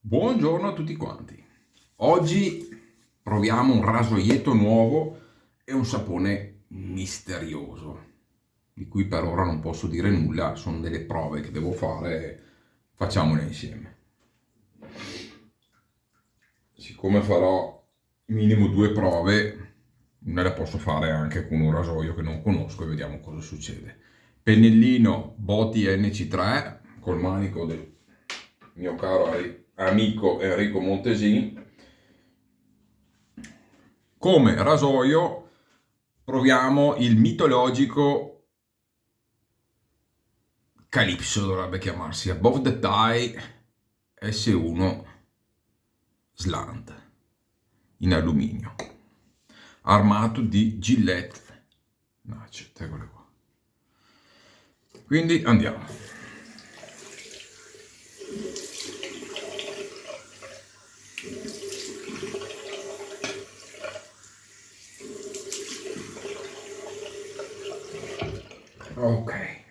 Buongiorno a tutti quanti. Oggi proviamo un rasoietto nuovo e un sapone misterioso, di cui per ora non posso dire nulla, sono delle prove che devo fare, facciamole insieme. Siccome farò minimo due prove, una la posso fare anche con un rasoio che non conosco e vediamo cosa succede. Pennellino Boti NC3 col manico del mio caro amico Enrico Montesin. Come rasoio proviamo il mitologico Calypso, dovrebbe chiamarsi Above the Tie S1 Slant in alluminio, armato di Gillette Nacet, eccole qua. Quindi andiamo. Ok.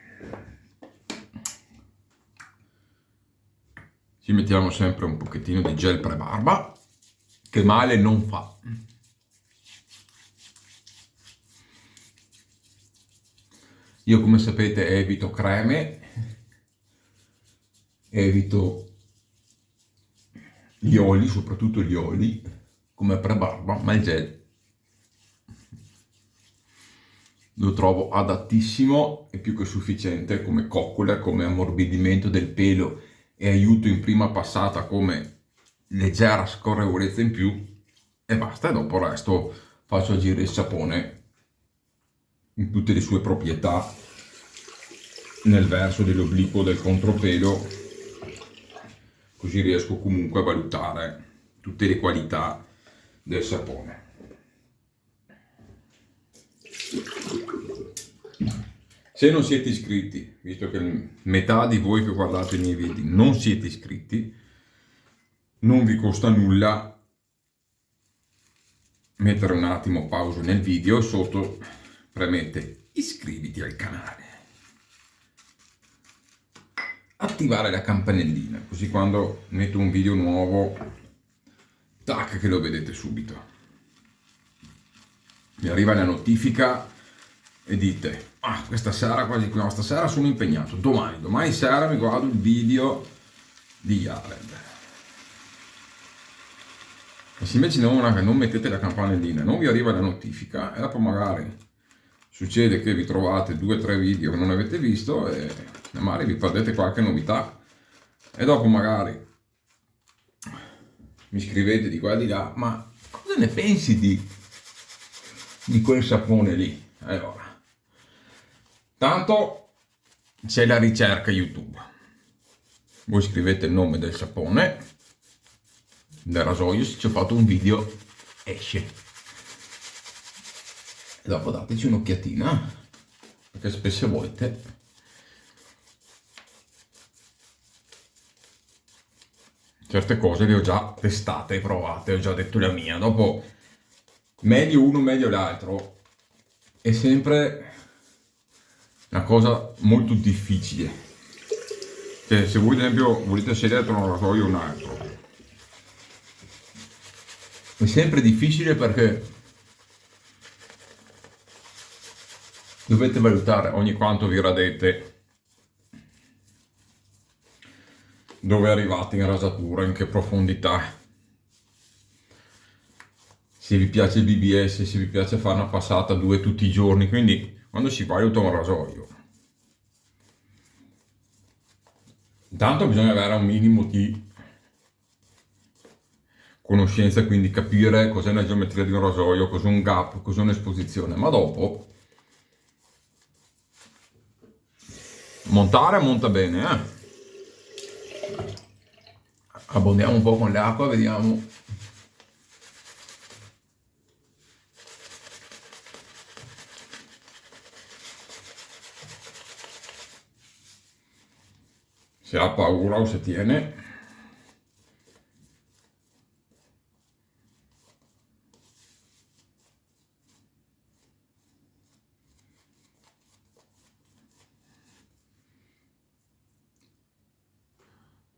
Ci mettiamo sempre un pochettino di gel pre-barba, che male non fa. Io, come sapete, evito creme, evito gli oli, soprattutto gli oli, come pre-barba, ma il gel lo trovo adattissimo e più che sufficiente come coccola, come ammorbidimento del pelo e aiuto in prima passata come leggera scorrevolezza in più, e basta. E dopo il resto faccio agire il sapone in tutte le sue proprietà nel verso dell'obliquo del contropelo, così riesco comunque a valutare tutte le qualità del sapone. Se non siete iscritti, visto che metà di voi che guardate i miei video non siete iscritti, non vi costa nulla mettere un attimo pausa nel video e sotto premete iscriviti al canale, attivare la campanellina, così quando metto un video nuovo, tac, che lo vedete subito. Mi arriva la notifica e dite: ah, questa sera, quasi no, stasera sono impegnato, domani sera mi guardo il video di Jared. E se invece non mettete la campanellina, non vi arriva la notifica, e dopo magari succede che vi trovate 2 o 3 video che non avete visto e magari vi perdete qualche novità, e dopo magari mi scrivete di qua e di là: ma cosa ne pensi di quel sapone lì? Allora, tanto c'è la ricerca YouTube, voi scrivete il nome del sapone, del rasoio, se ci ho fatto un video esce, e dopo dateci un'occhiatina, perché spesse volte certe cose le ho già testate, provate, ho già detto la mia. Dopo meglio uno meglio l'altro è sempre una cosa molto difficile. Cioè, se voi ad esempio volete scegliere tra un rasoio o un altro, è sempre difficile, perché dovete valutare ogni quanto vi radete, dove arrivate in rasatura, in che profondità, se vi piace il BBS, se vi piace fare una passata 2 tutti i giorni. Quindi quando si valuta un rasoio, intanto bisogna avere un minimo di conoscenza, quindi capire cos'è la geometria di un rasoio, cos'è un gap, cos'è un'esposizione, ma dopo montare monta bene, abbondiamo un po' con l'acqua, vediamo. Se ha paura o se tiene.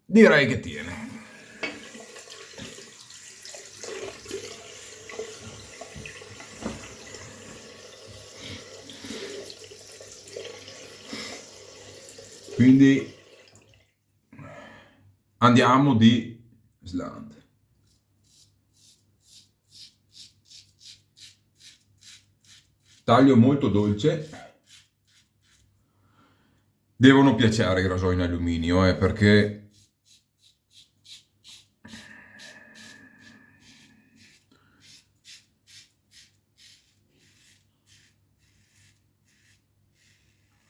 Direi che tiene. Quindi andiamo di slant. Taglio molto dolce. Devono piacere i rasoi in alluminio, perché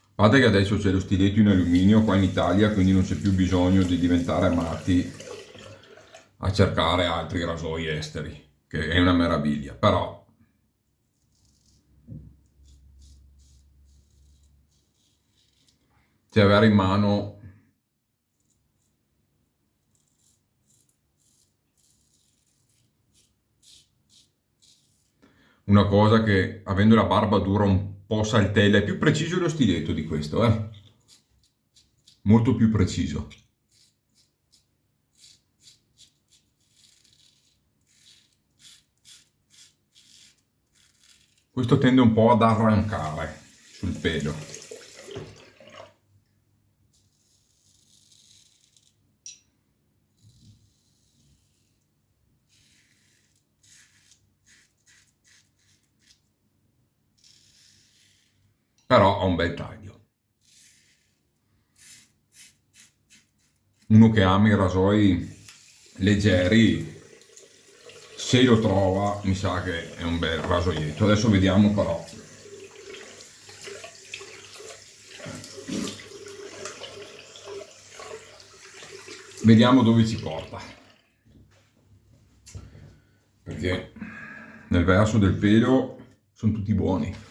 a parte che adesso c'è lo stiletto in alluminio qua in Italia, quindi non c'è più bisogno di diventare matti a cercare altri rasoi esteri, che è una meraviglia, però c'è avere in mano una cosa che, avendo la barba dura, un po' saltella. È più preciso lo stiletto di questo, molto più preciso. Questo tende un po' ad arrancare sul pelo. Però ha un bel taglio. Uno che ama i rasoi leggeri, se lo trova, mi sa che è un bel rasoietto. Adesso vediamo però. Vediamo dove ci porta. Perché nel verso del pelo sono tutti buoni.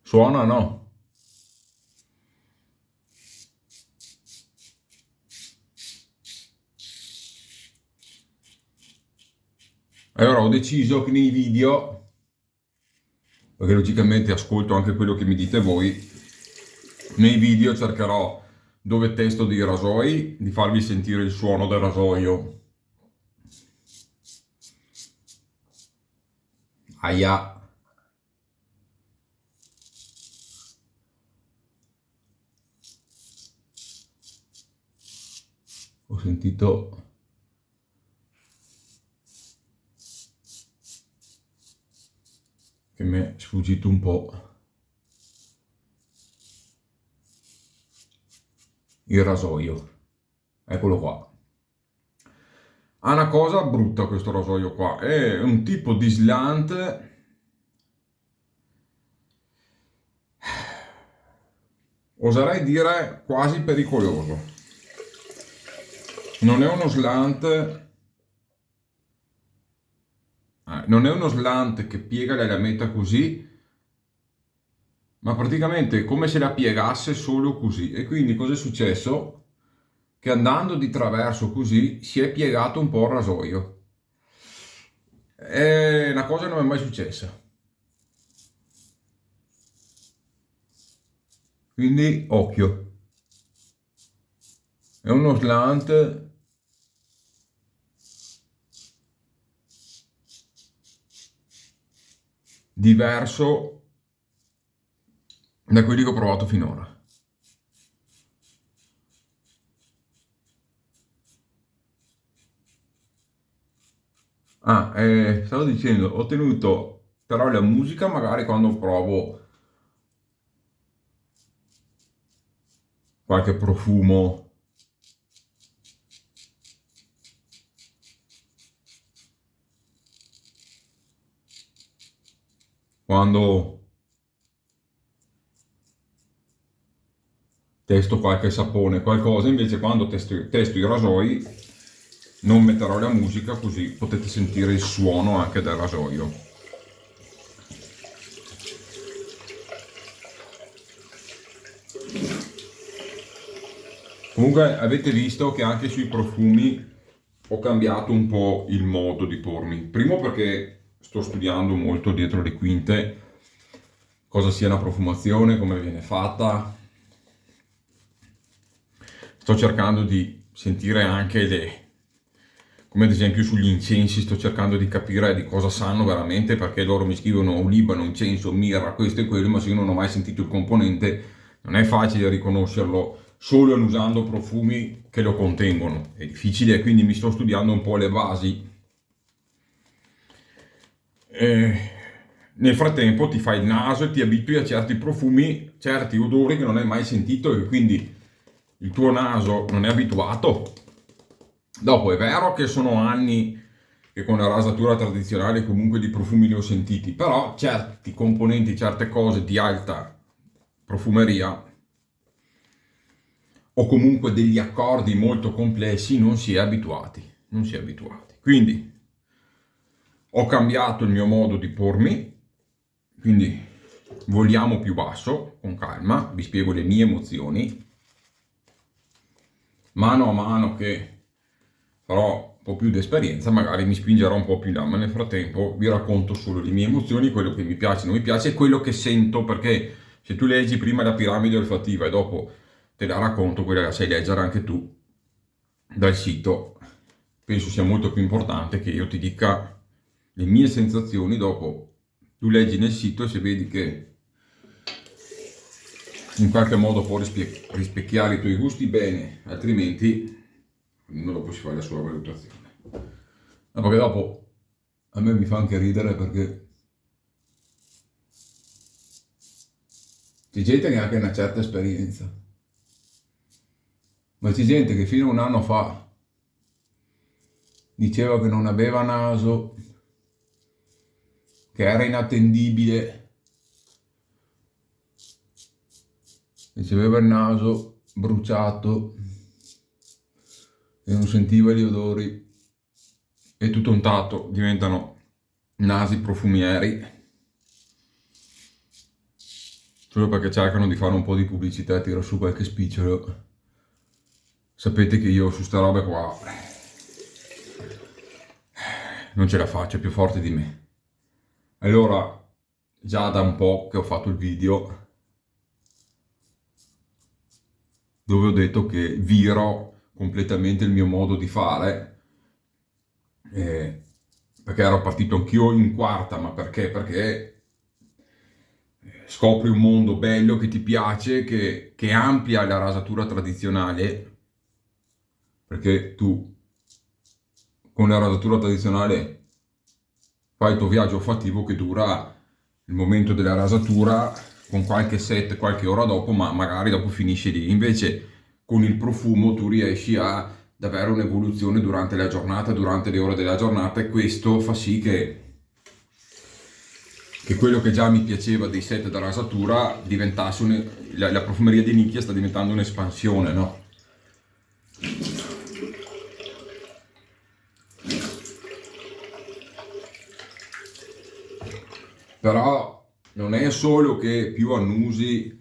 Suona no? Allora ho deciso che nei video, perché logicamente ascolto anche quello che mi dite voi, nei video cercherò, dove testo dei rasoi, di farvi sentire il suono del rasoio. Aia. Ho sentito che mi è sfuggito un po' il rasoio. Eccolo qua. Ha una cosa brutta questo rasoio qua, è un tipo di slant, oserei dire quasi pericoloso. Non è uno slant, non è uno slant che piega la lametta così, ma praticamente è come se la piegasse solo così. E quindi cosa è successo? Che andando di traverso così si è piegato un po' il rasoio. È una cosa che non è mai successa. Quindi occhio. È uno slant diverso da quelli che ho provato finora. Stavo dicendo, ho tenuto però la musica magari quando provo qualche profumo, quando testo qualche sapone, qualcosa, invece quando testo i rasoi non metterò la musica così potete sentire il suono anche del rasoio. Comunque avete visto che anche sui profumi ho cambiato un po' il modo di pormi. Primo perché sto studiando molto dietro le quinte cosa sia una profumazione, come viene fatta. Sto cercando di sentire anche come ad esempio sugli incensi, sto cercando di capire di cosa sanno veramente, perché loro mi scrivono olibano, incenso, mirra, questo e quello, ma se io non ho mai sentito il componente non è facile riconoscerlo solo usando profumi che lo contengono. È difficile, quindi mi sto studiando un po' le basi. Nel frattempo ti fai il naso e ti abitui a certi profumi, certi odori che non hai mai sentito e quindi il tuo naso non è abituato. Dopo è vero che sono anni che con la rasatura tradizionale comunque di profumi li ho sentiti, però certi componenti, certe cose di alta profumeria o comunque degli accordi molto complessi non si è abituati, non si è abituati. Quindi ho cambiato il mio modo di pormi, quindi voliamo più basso, con calma, vi spiego le mie emozioni. Mano a mano che farò un po' più di esperienza, magari mi spingerò un po' più in là, ma nel frattempo vi racconto solo le mie emozioni, quello che mi piace, non mi piace e quello che sento, perché se tu leggi prima la piramide olfattiva e dopo te la racconto, quella la sai leggere anche tu dal sito, penso sia molto più importante che io ti dica le mie sensazioni, dopo tu leggi nel sito e se vedi che in qualche modo può rispecchiare i tuoi gusti bene, altrimenti non dopo si fa la sua valutazione. No, perché dopo a me mi fa anche ridere perché c'è gente che ha anche una certa esperienza, ma c'è gente che fino a un anno fa diceva che non aveva naso, che era inattendibile, che aveva il naso bruciato e non sentiva gli odori e tutto un tatto diventano nasi profumieri solo perché cercano di fare un po' di pubblicità e tirare su qualche spicciolo. Sapete che io su sta roba qua non ce la faccio, è più forte di me. Allora, già da un po' che ho fatto il video dove ho detto che viro completamente il mio modo di fare, perché ero partito anch'io in quarta, ma perché? Perché scopri un mondo bello che ti piace, che amplia la rasatura tradizionale, perché tu con la rasatura tradizionale fai il tuo viaggio olfattivo che dura il momento della rasatura con qualche set, qualche ora dopo, ma magari dopo finisce lì. Invece con il profumo tu riesci ad avere un'evoluzione durante la giornata, durante le ore della giornata e questo fa sì che quello che già mi piaceva dei set da rasatura diventasse la profumeria di nicchia sta diventando un'espansione, no? Però non è solo che più annusi,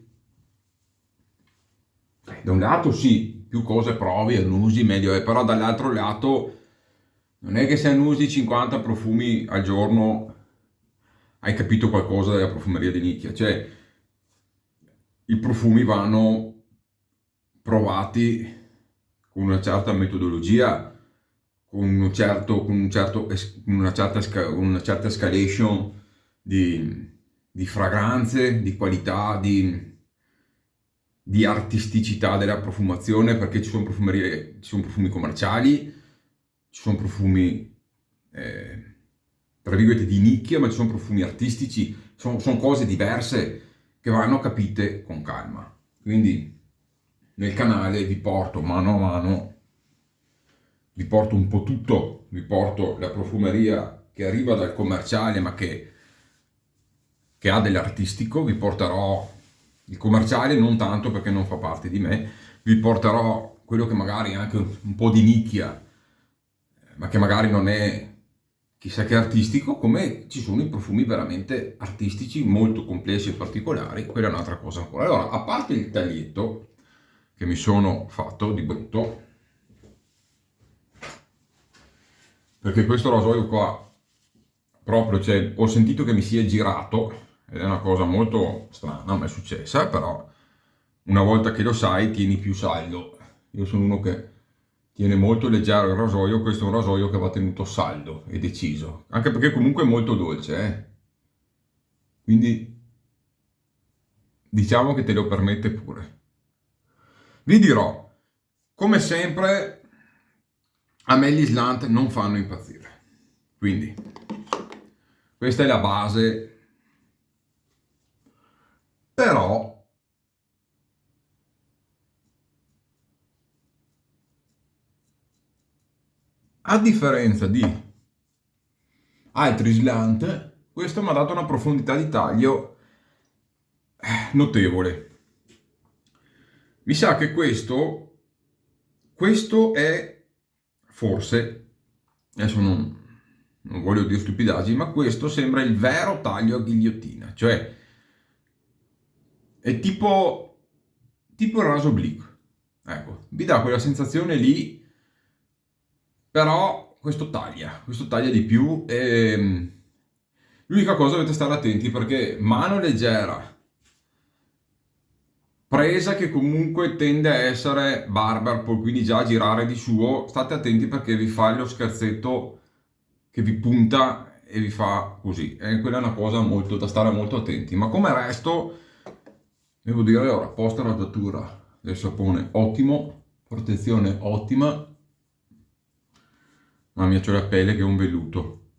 da un lato sì, più cose provi, annusi meglio è, però dall'altro lato non è che se annusi 50 profumi al giorno hai capito qualcosa della profumeria di nicchia, cioè i profumi vanno provati con una certa metodologia, una certa escalation di fragranze, di qualità, di artisticità della profumazione, perché ci sono profumi commerciali, ci sono profumi tra virgolette, di nicchia, ma ci sono profumi artistici, sono cose diverse che vanno capite con calma. Quindi nel canale vi porto mano a mano, vi porto un po' tutto, vi porto la profumeria che arriva dal commerciale ma che ha dell'artistico, vi porterò il commerciale non tanto perché non fa parte di me, vi porterò quello che magari è anche un po' di nicchia, ma che magari non è chissà che artistico, come ci sono i profumi veramente artistici, molto complessi e particolari, quella è un'altra cosa ancora. Allora, a parte il taglietto che mi sono fatto di brutto, perché questo rasoio qua, proprio, cioè, ho sentito che mi si è girato, ed è una cosa molto strana, mi è successa, però una volta che lo sai tieni più saldo. Io sono uno che tiene molto leggero il rasoio, questo è un rasoio che va tenuto saldo e deciso, anche perché comunque è molto dolce, quindi diciamo che te lo permette pure. Vi dirò, come sempre, a me gli slant non fanno impazzire, quindi questa è la base, però a differenza di altri slant, questo mi ha dato una profondità di taglio notevole. Mi sa che questo è forse, adesso non voglio dire stupidaggini, ma questo sembra il vero taglio a ghigliottina, cioè è tipo il raso oblique, ecco, vi dà quella sensazione lì, però questo taglia di più e l'unica cosa dovete stare attenti perché mano leggera, presa che comunque tende a essere barber, poi quindi già a girare di suo, state attenti perché vi fa lo scherzetto che vi punta e vi fa così, e quella è una cosa molto da stare molto attenti, ma come resto devo dire ora, post raggiatura del sapone ottimo, protezione ottima, mamma mia c'ho la pelle che è un velluto,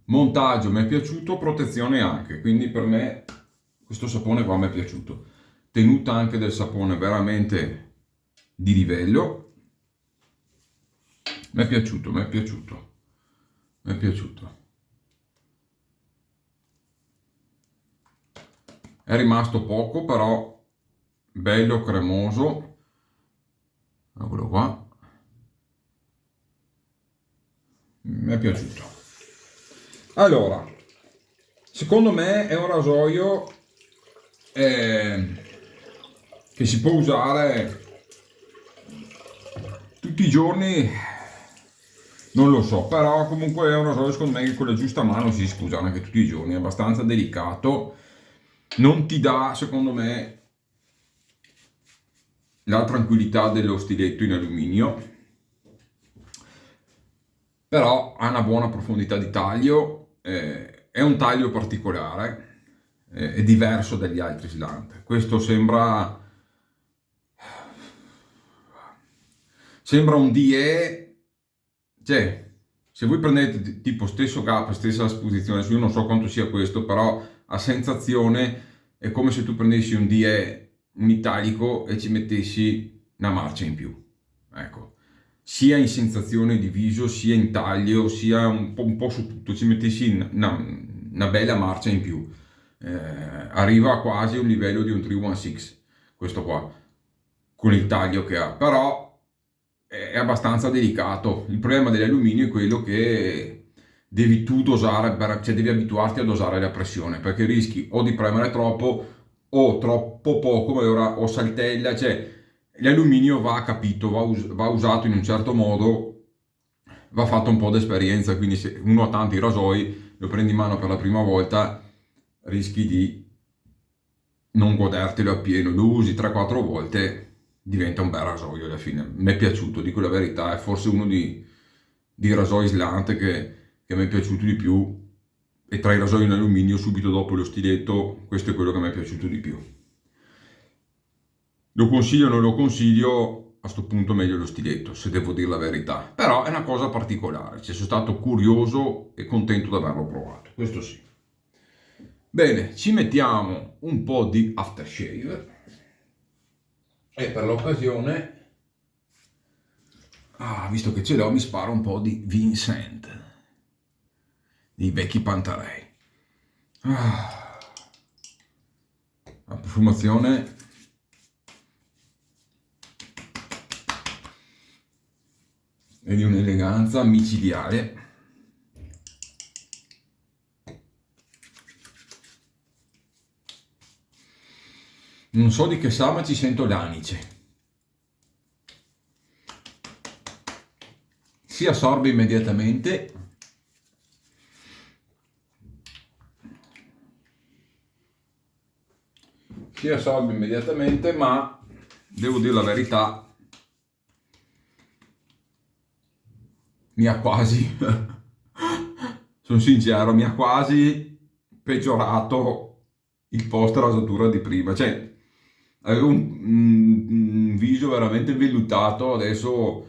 montaggio mi è piaciuto, protezione anche, quindi per me questo sapone qua mi è piaciuto, tenuta anche del sapone veramente di livello, mi è piaciuto, mi è piaciuto, mi è piaciuto. È rimasto poco, però bello cremoso, eccolo qua, mi è piaciuto. Allora, secondo me è un rasoio che si può usare tutti i giorni, non lo so, però comunque è un rasoio secondo me che con la giusta mano si può usare anche tutti i giorni, è abbastanza delicato, non ti dà secondo me la tranquillità dello stiletto in alluminio, però ha una buona profondità di taglio, è un taglio particolare, è diverso dagli altri slant. Questo sembra un DE, cioè se voi prendete tipo stesso gap, stessa esposizione, io non so quanto sia questo, però a sensazione è come se tu prendessi un DE, un italico e ci mettessi una marcia in più, ecco, sia in sensazione di viso, sia in taglio, sia un po' su tutto, ci mettessi una bella marcia in più, arriva quasi a un livello di un 316 questo qua, con il taglio che ha, però è abbastanza delicato. Il problema dell'alluminio è quello che devi tu dosare, cioè devi abituarti a dosare la pressione, perché rischi o di premere troppo o troppo poco, ma ora o saltella, cioè l'alluminio va capito, va usato in un certo modo, va fatto un po' d'esperienza, quindi se uno ha tanti rasoi, lo prendi in mano per la prima volta, rischi di non godertelo appieno, lo usi 3-4 volte, diventa un bel rasoio alla fine. Mi è piaciuto, dico la verità, è forse uno di rasoi slant che mi è piaciuto di più, e tra i rasoi in alluminio subito dopo lo stiletto questo è quello che mi è piaciuto di più. Lo consiglio o non lo consiglio? a sto punto meglio lo stiletto, se devo dire la verità. Però è una cosa particolare, ci sono stato curioso e contento di averlo provato, questo sì. Bene, ci mettiamo un po' di aftershave e per l'occasione, visto che ce l'ho, mi sparo un po' di Vincent, dei vecchi Pantarei. La profumazione è di un'eleganza micidiale. Non so di che sa, ma ci sento l'anice. Si assorbe immediatamente. Si assorbe immediatamente, ma devo dire la verità, mi ha quasi, sono sincero, mi ha quasi peggiorato il post rasatura di prima. Cioè, avevo un viso veramente vellutato, adesso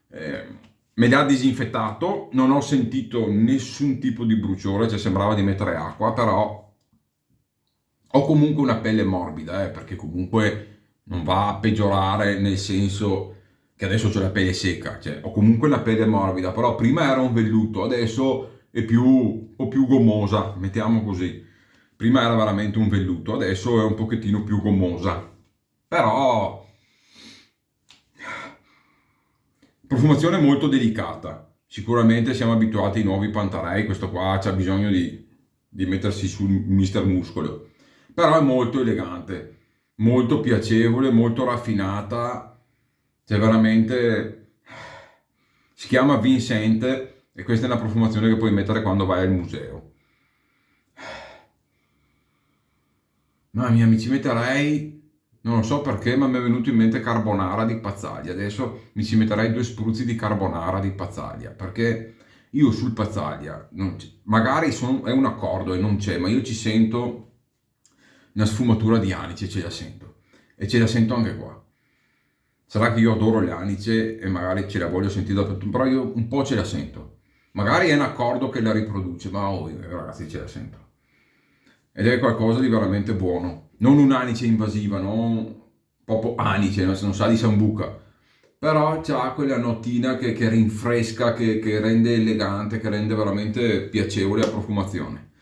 me li ha disinfettato, non ho sentito nessun tipo di bruciore, cioè sembrava di mettere acqua, però ho comunque una pelle morbida, perché comunque non va a peggiorare nel senso che adesso ho la pelle secca, cioè ho comunque la pelle morbida, però prima era un velluto, adesso è un po' più gommosa, mettiamo così. Prima era veramente un velluto, adesso è un pochettino più gommosa. Però profumazione molto delicata. Sicuramente siamo abituati ai nuovi Pantarei, questo qua c'ha bisogno di mettersi sul Mister Muscolo. Però è molto elegante, molto piacevole, molto raffinata. Cioè veramente si chiama Vincent e questa è una profumazione che puoi mettere quando vai al museo. Mamma mia, mi ci metterei, non lo so perché, ma mi è venuto in mente carbonara di Pazzaglia. Adesso mi ci metterei 2 spruzzi di carbonara di Pazzaglia, perché io sul Pazzaglia, magari è un accordo e non c'è, ma io ci sento una sfumatura di anice, ce la sento. E ce la sento anche qua. Sarà che io adoro l'anice e magari ce la voglio sentire dappertutto, però io un po' ce la sento. Magari è un accordo che la riproduce, ma ragazzi, ce la sento. Ed è qualcosa di veramente buono. Non un'anice invasiva, non proprio anice, non sa di sambuca. Però c'ha quella notina che rinfresca, che rende elegante, che rende veramente piacevole la profumazione.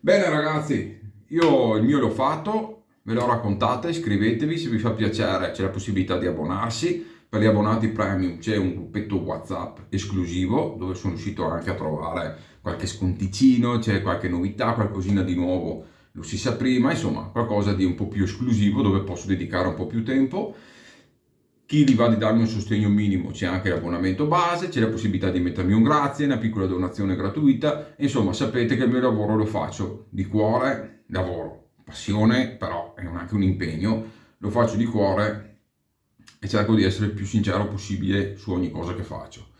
Bene ragazzi, io il mio l'ho fatto, ve l'ho raccontata, iscrivetevi se vi fa piacere, c'è la possibilità di abbonarsi. Per gli abbonati premium c'è un gruppetto WhatsApp esclusivo dove sono riuscito anche a trovare qualche sconticino, c'è qualche novità, qualcosina di nuovo, lo si sa prima, insomma qualcosa di un po' più esclusivo dove posso dedicare un po' più tempo. Chi vi va di darmi un sostegno minimo c'è anche l'abbonamento base, c'è la possibilità di mettermi un grazie, una piccola donazione gratuita, insomma sapete che il mio lavoro lo faccio di cuore, lavoro, passione, però è anche un impegno, lo faccio di cuore e cerco di essere il più sincero possibile su ogni cosa che faccio.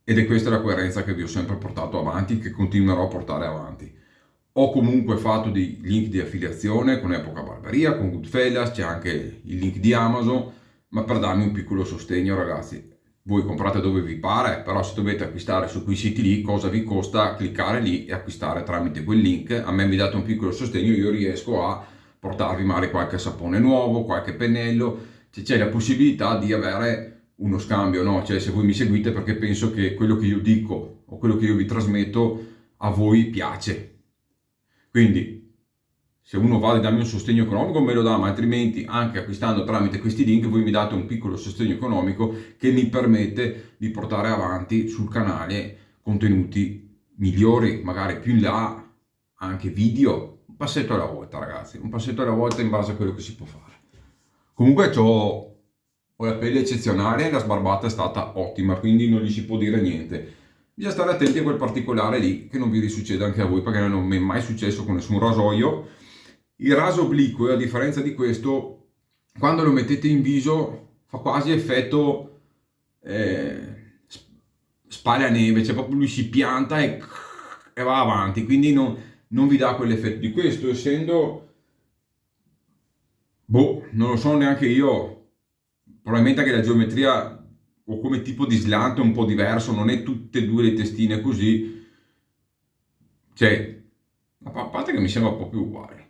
Ed è questa la coerenza che vi ho sempre portato avanti, che continuerò a portare avanti. Ho comunque fatto dei link di affiliazione con Epoca Barberia, con Goodfellas, c'è anche il link di Amazon, ma per darmi un piccolo sostegno ragazzi, voi comprate dove vi pare, però se dovete acquistare su quei siti lì, cosa vi costa cliccare lì e acquistare tramite quel link? A me mi date un piccolo sostegno, io riesco a portarvi magari qualche sapone nuovo, qualche pennello, c'è la possibilità di avere uno scambio, no? Cioè se voi mi seguite perché penso che quello che io dico o quello che io vi trasmetto a voi piace. Quindi se uno va a darmi un sostegno economico me lo dà, ma altrimenti anche acquistando tramite questi link voi mi date un piccolo sostegno economico che mi permette di portare avanti sul canale contenuti migliori, magari più in là anche video, un passetto alla volta ragazzi, un passetto alla volta in base a quello che si può fare. Comunque ho la pelle eccezionale e la sbarbata è stata ottima, quindi non gli si può dire niente. Bisogna stare attenti a quel particolare lì, che non vi risucceda anche a voi, perché non mi è mai successo con nessun rasoio. Il raso obliquo, a differenza di questo, quando lo mettete in viso fa quasi effetto spaglia neve, cioè proprio lui si pianta e va avanti, quindi non vi dà quell'effetto di questo, essendo, non lo so neanche io, probabilmente anche la geometria o come tipo di slanto è un po' diverso, non è tutte e due le testine così, cioè, a parte che mi sembra proprio uguale.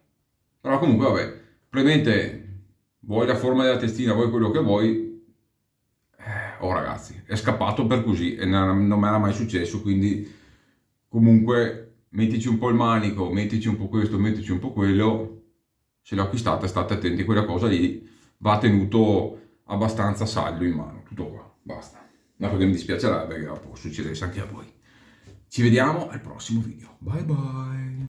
Però comunque vabbè, probabilmente vuoi la forma della testina, vuoi quello che vuoi, oh ragazzi, è scappato per così e non mi era mai successo, quindi comunque mettici un po' il manico, mettici un po' questo, mettici un po' quello, se lo acquistate state attenti, quella cosa lì va tenuto abbastanza saldo in mano, tutto qua, basta. No, perché mi dispiacerebbe che può succedesse anche a voi. Ci vediamo al prossimo video. Bye bye.